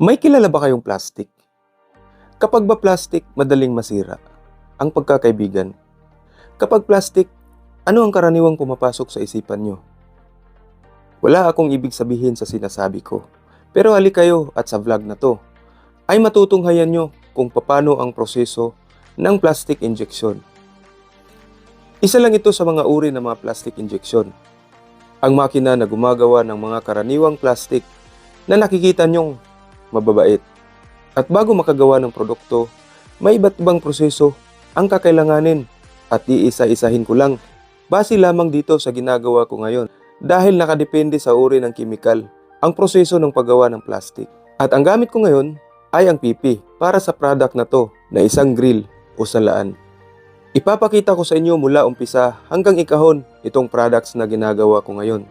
May kilala ba kayong plastic? Kapag ba plastic, madaling masira? Ang pagkakaibigan. Kapag plastic, ano ang karaniwang pumapasok sa isipan nyo? Wala akong ibig sabihin sa sinasabi ko. Pero halik kayo at sa vlog na to, ay matutunghayan nyo kung paano ang proseso ng plastic injection. Isa lang ito sa mga uri ng mga plastic injection. Ang makina na gumagawa ng mga karaniwang plastic na nakikita nyong mababait. At bago makagawa ng produkto, may iba't ibang proseso ang kakailanganin at iisa-isahin ko lang base lamang dito sa ginagawa ko ngayon dahil nakadepende sa uri ng kimikal ang proseso ng paggawa ng plastic. At ang gamit ko ngayon ay ang PP para sa product na to na isang grill o salaan. Ipapakita ko sa inyo mula umpisa hanggang ikahon itong products na ginagawa ko ngayon.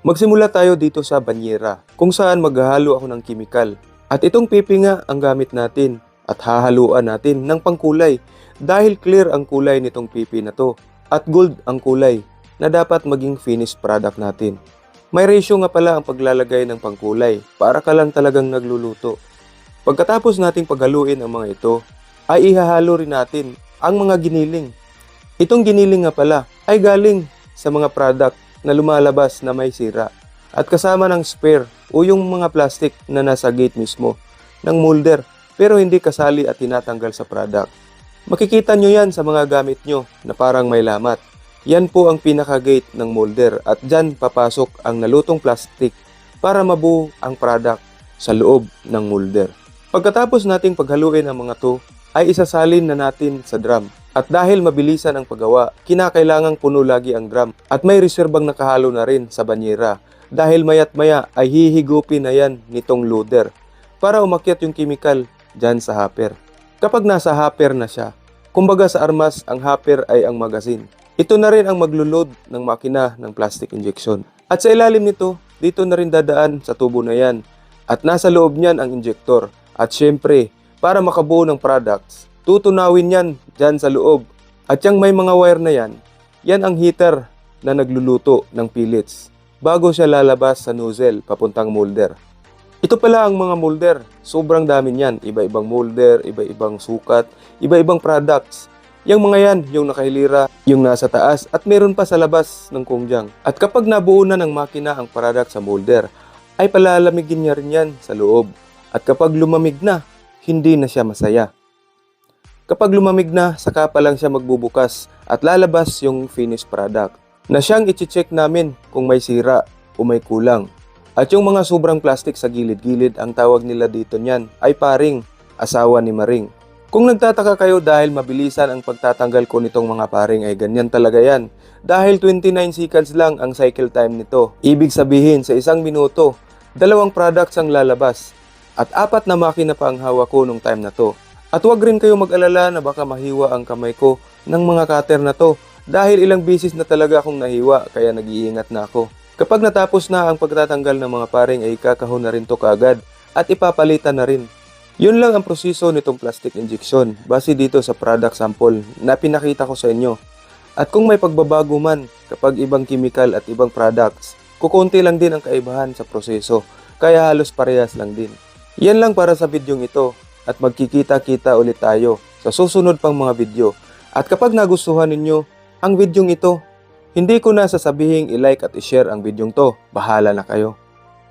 Magsimula tayo dito sa banyera kung saan maghahalo ako ng kimikal. At itong PP nga ang gamit natin at hahaluan natin ng pangkulay dahil clear ang kulay nitong PP na to at gold ang kulay na dapat maging finished product natin. May ratio nga pala ang paglalagay ng pangkulay para ka lang talagang nagluluto. Pagkatapos nating paghaluin ang mga ito, ay ihahalo rin natin ang mga giniling. Itong giniling nga pala ay galing sa mga product na lumalabas na may sira at kasama ng spare o yung mga plastic na nasa gate mismo ng molder pero hindi kasali at tinatanggal sa product. Makikita nyo yan sa mga gamit nyo na parang may lamat. Yan po ang pinaka-gate ng molder at dyan papasok ang nalutong plastic para mabuo ang product sa loob ng molder. Pagkatapos nating paghaluin ang mga to, ay isasalin na natin sa drum. At dahil mabilisan ang paggawa, kinakailangang puno lagi ang drum at may reserbang nakahalo na rin sa banyera dahil mayat maya ay hihigupin na yan nitong loader para umakyat yung chemical dyan sa hopper. Kapag nasa hopper na siya, kumbaga sa armas ang hopper ay ang magazine. Ito na rin ang maglo-load ng makina ng plastic injection. At sa ilalim nito, dito na rin dadaan sa tubo na yan at nasa loob niyan ang injector. At syempre, para makabuo ng products, tutunawin yan dyan sa loob. At yung may mga wire na yan, yan ang heater na nagluluto ng pellets bago siya lalabas sa nozzle papuntang molder. Ito pala ang mga molder. Sobrang dami niyan. Iba-ibang molder, iba-ibang sukat, iba-ibang products. Yung mga yan, yung nakahilira, yung nasa taas at meron pa sa labas ng kumjang. At kapag nabuo na ng makina ang product sa molder, ay palalamigin niya rin yan sa loob. At kapag lumamig na, hindi na siya masaya. Kapag lumamig na, saka pa lang siya magbubukas at lalabas yung finished product na siyang i-check namin kung may sira o may kulang. At yung mga sobrang plastic sa gilid-gilid, ang tawag nila dito niyan ay paring, asawa ni Maring. Kung nagtataka kayo dahil mabilisan ang pagtatanggal ko nitong mga paring ay ganyan talaga yan. Dahil 29 seconds lang ang cycle time nito. Ibig sabihin sa isang minuto, 2 products ang lalabas. At 4 na makina pa ang hawak ko nung time na to. At huwag rin kayo mag-alala na baka mahiwa ang kamay ko ng mga cutter na to dahil ilang bisis na talaga akong nahiwa kaya nag-iingat na ako. Kapag natapos na ang pagtatanggal ng mga paring ay kakahon na rin to kaagad at ipapalitan na rin. Yun lang ang proseso nitong plastic injection base dito sa product sample na pinakita ko sa inyo. At kung may pagbabago man kapag ibang chemical at ibang products, kukunti lang din ang kaibahan sa proseso kaya halos parehas lang din. Yan lang para sa videong ito at magkikita-kita ulit tayo sa susunod pang mga video. At kapag nagustuhan ninyo ang videong ito, hindi ko na sasabihing i-like at i-share ang videong to. Bahala na kayo.